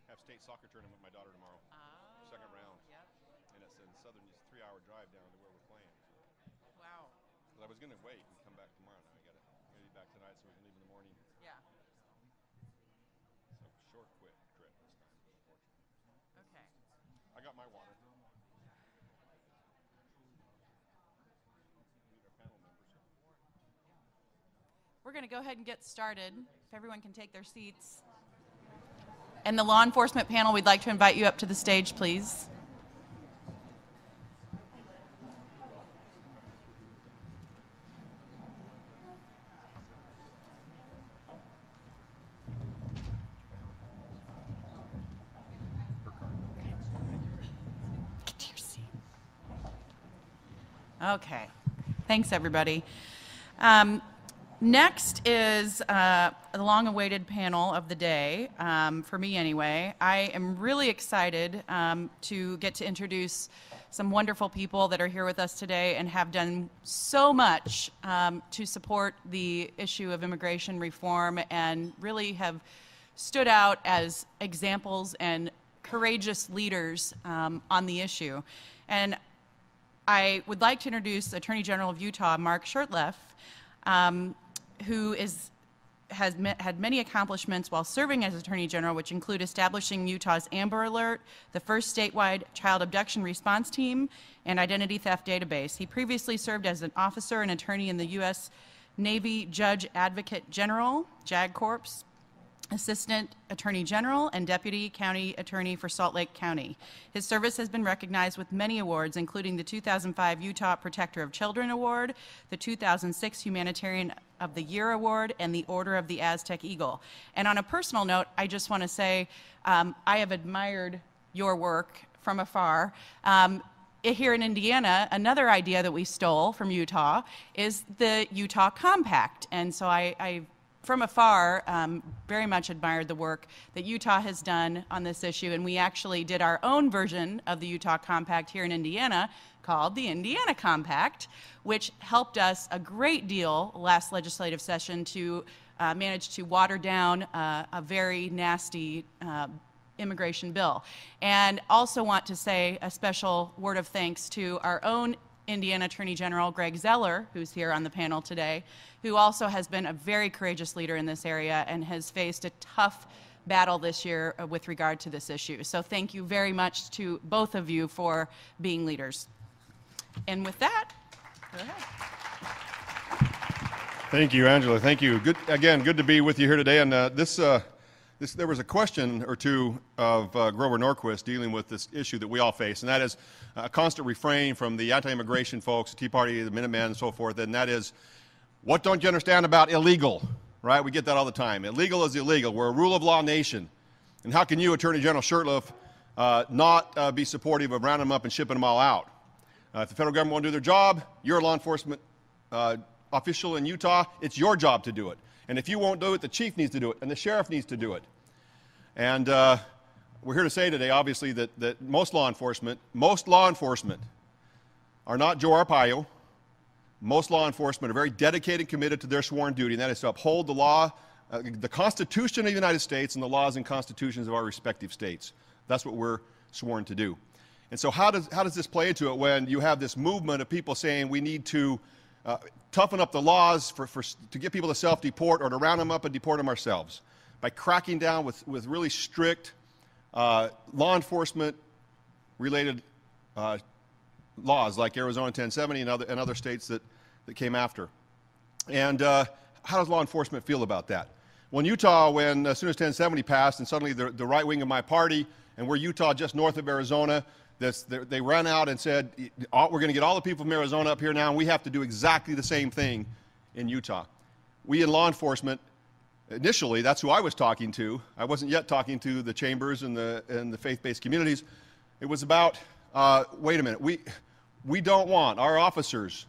Have state soccer tournament with my daughter tomorrow. Oh. Second round. Yep. And it's in southern, it's a 3-hour drive down to where we're playing. Wow. But I was going to wait and come back tomorrow. Now I got to be back tonight so we can leave in the morning. Yeah. So short, quick trip this time, unfortunately. Okay. I got my water. We're going to go ahead and get started. If everyone can take their seats. And the law enforcement panel, we'd like to invite you up to the stage, please. Get to your seat. Okay. Thanks, everybody. Next is the long-awaited panel of the day, for me anyway. I am really excited to get to introduce some wonderful people that are here with us today and have done so much to support the issue of immigration reform and really have stood out as examples and courageous leaders on the issue. And I would like to introduce Attorney General of Utah, Mark Shurtleff, who has had many accomplishments while serving as Attorney General, which include establishing Utah's Amber Alert, the first statewide child abduction response team, and identity theft database. He previously served as an officer and attorney in the U.S. Navy Judge Advocate General, JAG Corps, Assistant Attorney General, and Deputy County Attorney for Salt Lake County. His service has been recognized with many awards, including the 2005 Utah Protector of Children Award, the 2006 Humanitarian of the Year Award, and the Order of the Aztec Eagle. And on a personal note, I just want to say I have admired your work from afar. Here in Indiana, another idea that we stole from Utah is the Utah Compact. And so I from afar, very much admired the work that Utah has done on this issue, and we actually did our own version of the Utah Compact here in Indiana called the Indiana Compact, which helped us a great deal last legislative session to manage to water down a very nasty immigration bill. And also want to say a special word of thanks to our own Indiana Attorney General Greg Zeller, who's here on the panel today, who also has been a very courageous leader in this area and has faced a tough battle this year with regard to this issue. So thank you very much to both of you for being leaders. And with that, go ahead. Thank you, Angela. Thank you. Good to be with you here today. And there was a question or two of Grover Norquist dealing with this issue that we all face, and that is a constant refrain from the anti-immigration folks, the Tea Party, the Minutemen, and so forth, and that is, what don't you understand about illegal, right? We get that all the time. Illegal is illegal. We're a rule of law nation. And how can you, Attorney General Shurtleff, not be supportive of rounding them up and shipping them all out? If the federal government won't do their job, you're a law enforcement official in Utah, it's your job to do it. And if you won't do it, the chief needs to do it, and the sheriff needs to do it. And we're here to say today, obviously, that most law enforcement are not Joe Arpaio. Most law enforcement are very dedicated and committed to their sworn duty, and that is to uphold the law, the Constitution of the United States and the laws and constitutions of our respective states. That's what we're sworn to do. And so how does this play into it when you have this movement of people saying we need to toughen up the laws to get people to self-deport or to round them up and deport them ourselves? By cracking down with really strict law enforcement related laws like Arizona 1070 and other states that came after. And how does law enforcement feel about that? Well, in Utah, as soon as 1070 passed and suddenly the right wing of my party, and we're Utah just north of Arizona, They ran out and said, we're going to get all the people from Arizona up here now, and we have to do exactly the same thing in Utah. We in law enforcement, initially, that's who I was talking to. I wasn't yet talking to the chambers and the faith-based communities. It was about, wait a minute, we don't want, our officers,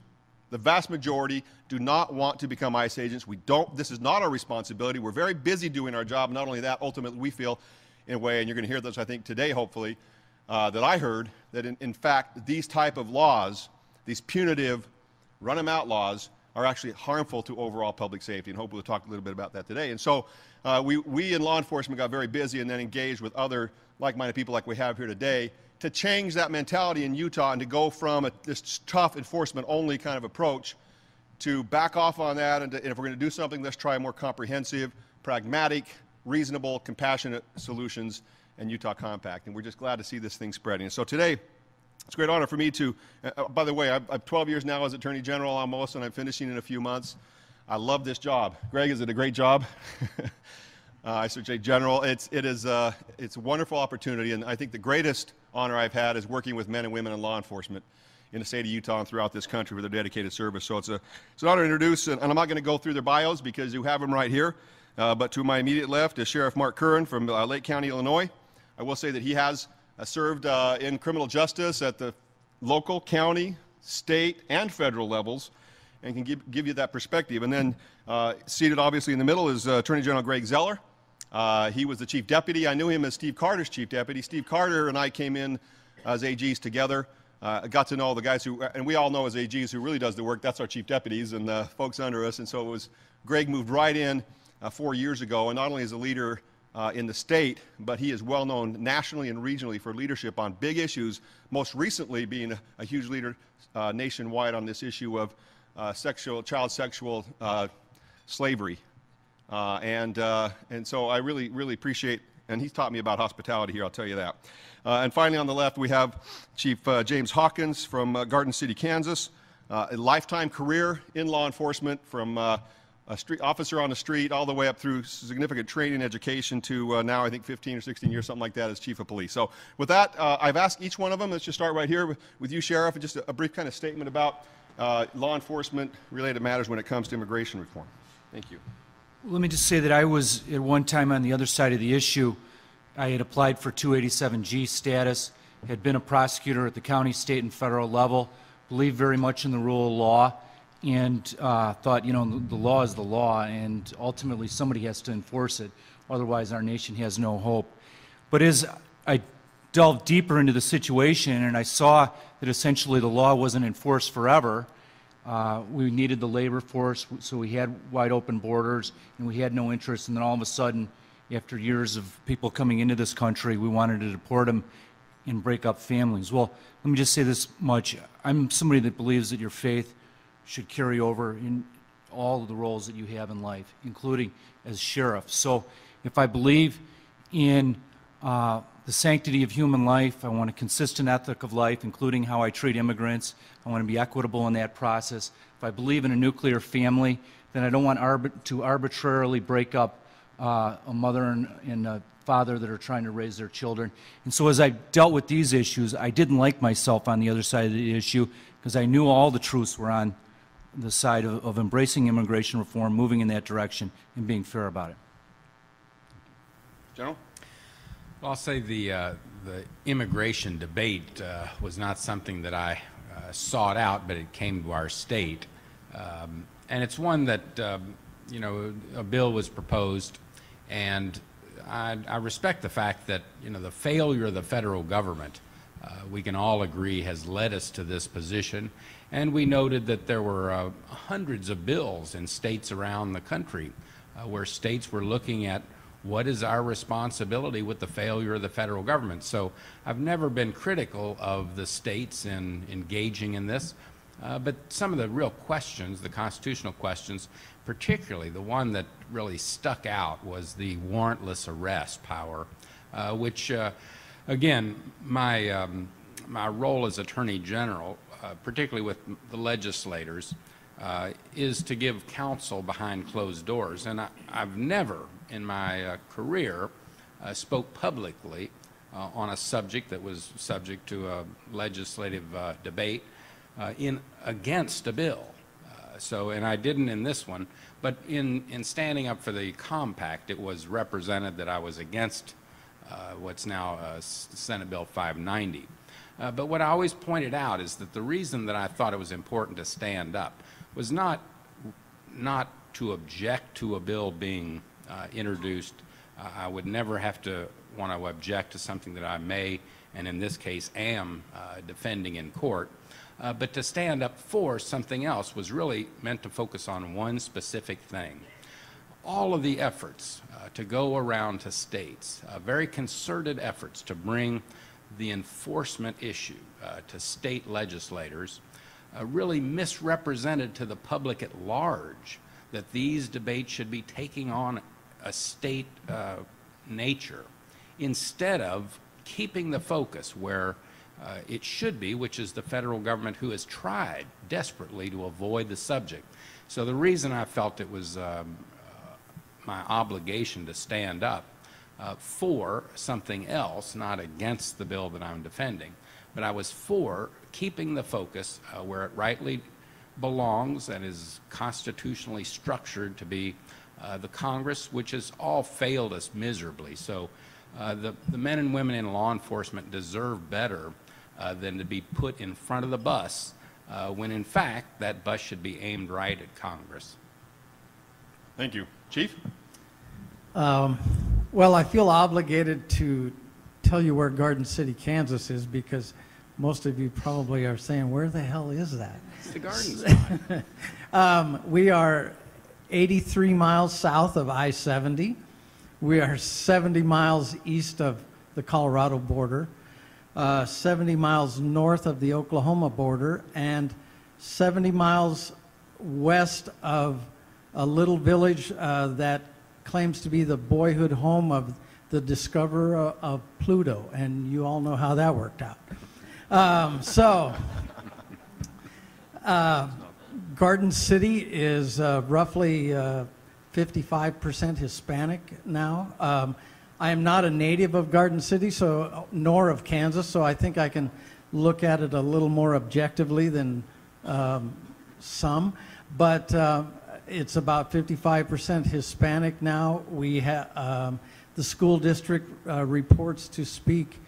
the vast majority, do not want to become ICE agents. This is not our responsibility. We're very busy doing our job. Not only that, ultimately we feel, in a way, and you're going to hear this, I think, today, hopefully, that I heard, that in fact, these type of laws, these punitive, run-them-out laws, are actually harmful to overall public safety, and hopefully we'll talk a little bit about that today. And so we in law enforcement got very busy and then engaged with other like-minded people like we have here today to change that mentality in Utah and to go from this tough enforcement-only kind of approach to back off on that, and if we're going to do something, let's try more comprehensive, pragmatic, reasonable, compassionate solutions and Utah Compact. And we're just glad to see this thing spreading. And so today, it's a great honor for me to, by the way, I've 12 years now as Attorney General almost, and I'm finishing in a few months. I love this job. Greg, is it a great job? I should say General. It's a wonderful opportunity, and I think the greatest honor I've had is working with men and women in law enforcement in the state of Utah and throughout this country for their dedicated service. So it's an honor to introduce, and I'm not going to go through their bios because you have them right here, but to my immediate left is Sheriff Mark Curran from Lake County, Illinois. I will say that he has served in criminal justice at the local, county, state, and federal levels, and can give you that perspective. And then seated obviously in the middle is Attorney General Greg Zeller. He was the chief deputy. I knew him as Steve Carter's chief deputy. Steve Carter and I came in as AGs together. I got to know the guys who, and we all know as AGs who really does the work. That's our chief deputies and the folks under us. And so it was, Greg moved right in 4 years ago, and not only as a leader in the state, but he is well known nationally and regionally for leadership on big issues, most recently being a huge leader nationwide on this issue of child sexual slavery. And so I really appreciate, and he's taught me about hospitality here, I'll tell you that. And finally on the left we have Chief James Hawkins from Garden City, Kansas, a lifetime career in law enforcement from a street officer on the street all the way up through significant training and education to now I think 15 or 16 years, something like that, as chief of police. So with that, I've asked each one of them, let's just start right here with you, Sheriff, just a brief kind of statement about law enforcement related matters when it comes to immigration reform. Thank you. Let me just say that I was at one time on the other side of the issue. I had applied for 287G status, had been a prosecutor at the county, state, and federal level, believed very much in the rule of law, and thought, you know, the law is the law, and ultimately somebody has to enforce it. Otherwise, our nation has no hope. But as I delved deeper into the situation and I saw that essentially the law wasn't enforced forever, we needed the labor force, so we had wide open borders, and we had no interest, and then all of a sudden, after years of people coming into this country, we wanted to deport them and break up families. Well, let me just say this much. I'm somebody that believes that your faith should carry over in all of the roles that you have in life, including as sheriff. So if I believe in the sanctity of human life, I want a consistent ethic of life, including how I treat immigrants. I want to be equitable in that process. If I believe in a nuclear family, then I don't want to arbitrarily break up a mother and a father that are trying to raise their children. And so as I dealt with these issues, I didn't like myself on the other side of the issue because I knew all the truths were on the side of embracing immigration reform, moving in that direction, and being fair about it. General? Well, I'll say the immigration debate was not something that I sought out, but it came to our state. And it's one that, you know, a bill was proposed, and I respect the fact that, you know, the failure of the federal government, we can all agree, has led us to this position. And we noted that there were hundreds of bills in states around the country where states were looking at what is our responsibility with the failure of the federal government. So I've never been critical of the states in engaging in this, but some of the real questions, the constitutional questions, particularly the one that really stuck out was the warrantless arrest power, which, again, my role as Attorney General, particularly with the legislators, is to give counsel behind closed doors. And I've never in my career spoke publicly on a subject that was subject to a legislative debate against a bill. And I didn't in this one, but in standing up for the compact, it was represented that I was against what's now Senate Bill 590. But what I always pointed out is that the reason that I thought it was important to stand up was not to object to a bill being introduced. I would never have to want to object to something that I may, and in this case am, defending in court. But to stand up for something else was really meant to focus on one specific thing. All of the efforts to go around to states, very concerted efforts to bring the enforcement issue to state legislators, really misrepresented to the public at large that these debates should be taking on a state nature instead of keeping the focus where it should be, which is the federal government, who has tried desperately to avoid the subject. So the reason I felt it was my obligation to stand up for something else, not against the bill that I'm defending, but I was for keeping the focus where it rightly belongs and is constitutionally structured to be the Congress, which has all failed us miserably. So the men and women in law enforcement deserve better than to be put in front of the bus when in fact that bus should be aimed right at Congress. Thank you. Chief? Well, I feel obligated to tell you where Garden City, Kansas is, because most of you probably are saying, where the hell is that? It's the garden spot. We are 83 miles south of I-70. We are 70 miles east of the Colorado border, 70 miles north of the Oklahoma border, and 70 miles west of a little village that claims to be the boyhood home of the discoverer of Pluto, and you all know how that worked out. Garden City is roughly 55% Hispanic now. I am not a native of Garden City, nor of Kansas, so I think I can look at it a little more objectively than some. But it's about 55% Hispanic now. We have the school district reports to speak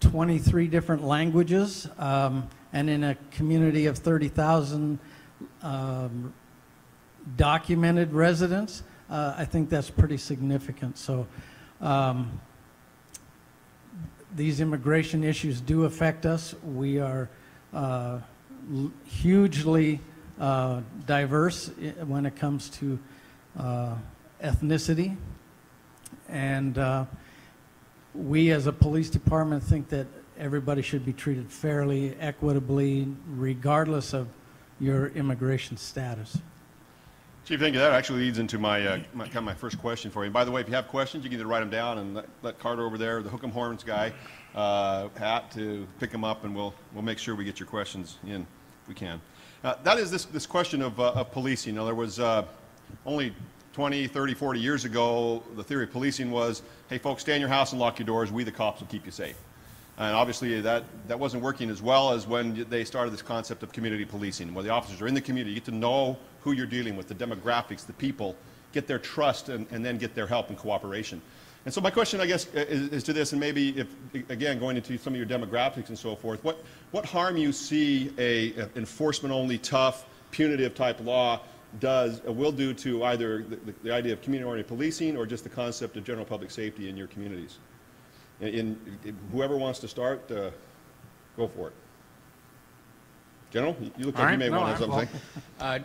23 different languages, and in a community of 30,000 documented residents, I think that's pretty significant. So these immigration issues do affect us. We are hugely diverse when it comes to ethnicity, and we as a police department think that everybody should be treated fairly, equitably, regardless of your immigration status. Chief, thank you. That actually leads into my first question for you. And by the way, if you have questions, you can either write them down and let Carter over there, the hook 'em horns guy, Pat, to pick them up, and we'll make sure we get your questions in if we can. That is this question of policing. Now, there was only 20, 30, 40 years ago, the theory of policing was, hey, folks, stay in your house and lock your doors. We, the cops, will keep you safe. And obviously, that wasn't working as well as when they started this concept of community policing, where the officers are in the community, you get to know who you're dealing with, the demographics, the people, get their trust, and then get their help and cooperation. And so my question, I guess, is to this, and maybe, if again, going into some of your demographics and so forth, what harm you see a enforcement-only, tough, punitive-type law will do to either the idea of community-oriented policing or just the concept of general public safety in your communities? Whoever wants to start, go for it. General, you look like you may want to have something.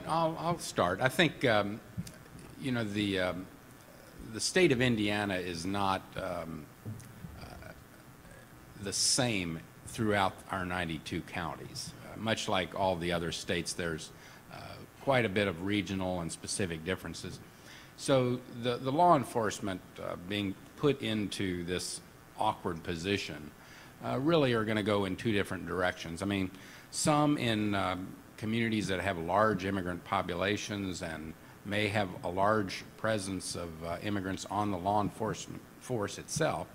I'll start. I think you know, the state of Indiana is not the same throughout our 92 counties. Much like all the other states, there's quite a bit of regional and specific differences. So the law enforcement being put into this awkward position really are going to go in two different directions. I mean, some in communities that have large immigrant populations and may have a large presence of immigrants on the law enforcement force itself,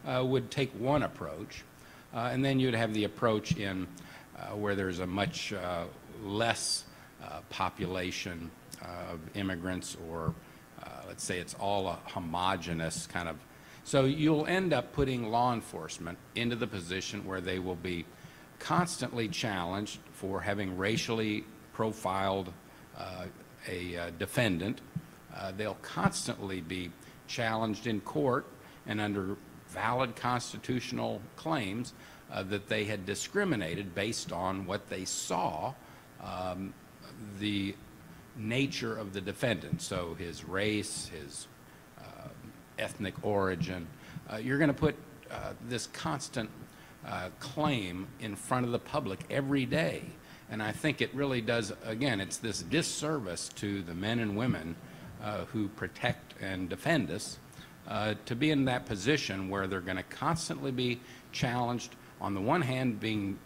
would take one approach. And then you'd have the approach in where there's a much less population of immigrants, or let's say it's all a homogenous kind of. So you'll end up putting law enforcement into the position where they will be constantly challenged for having racially profiled a defendant. They'll constantly be challenged in court and under valid constitutional claims that they had discriminated based on what they saw, the nature of the defendant, so his race, his ethnic origin. You're going to put this constant claim in front of the public every day. And I think it really does, again, it's this disservice to the men and women who protect and defend us to be in that position where they're going to constantly be challenged, on the one hand being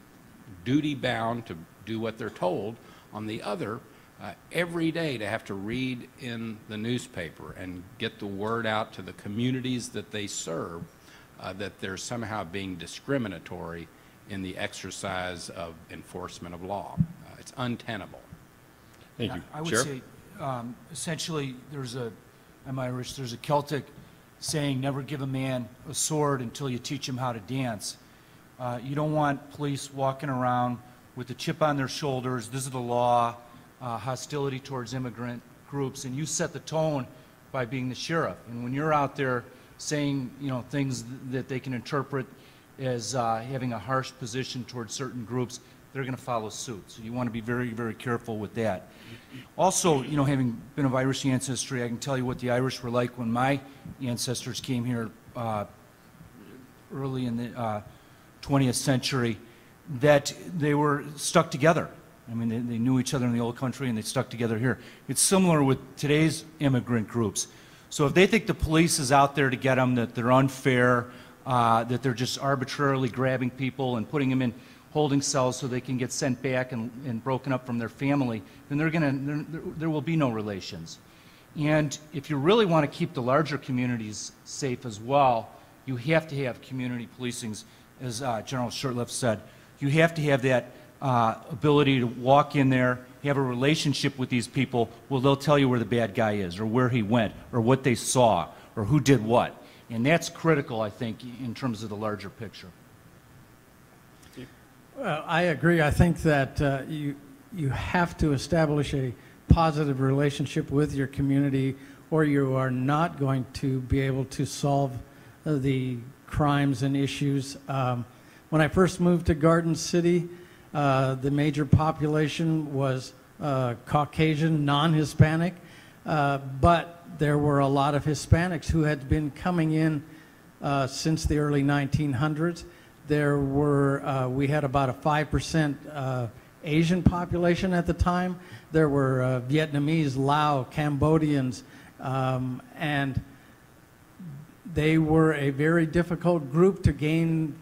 duty-bound to do what they're told, on the other, every day to have to read in the newspaper and get the word out to the communities that they serve that they're somehow being discriminatory in the exercise of enforcement of law. It's untenable. Thank you. I would Sheriff? say, essentially, I'm Irish, there's a Celtic saying, never give a man a sword until you teach him how to dance. You don't want police walking around with a chip on their shoulders, this is the law, hostility towards immigrant groups, and you set the tone by being the sheriff. And when you're out there saying, things that they can interpret as having a harsh position towards certain groups, they're going to follow suit. So you want to be very, very careful with that. Also, having been of Irish ancestry, I can tell you what the Irish were like when my ancestors came here early in the 20th century, that they were stuck together. I mean, they knew each other in the old country and they stuck together here. It's similar with today's immigrant groups. So if they think the police is out there to get them, that they're unfair, that they're just arbitrarily grabbing people and putting them in holding cells so they can get sent back and broken up from their family, then there will be no relations. And if you really want to keep the larger communities safe as well, you have to have community policings, as General Shurtleff said. You have to have that ability to walk in there, have a relationship with these people. Well, they'll tell you where the bad guy is, or where he went, or what they saw, or who did what. And that's critical, I think, in terms of the larger picture. Well, I agree. I think that you have to establish a positive relationship with your community, or you are not going to be able to solve the crimes and issues. When I first moved to Garden City, the major population was Caucasian, non-Hispanic, but there were a lot of Hispanics who had been coming in since the early 1900s. There were, we had about a 5% Asian population at the time. There were Vietnamese, Lao, Cambodians, and they were a very difficult group to gain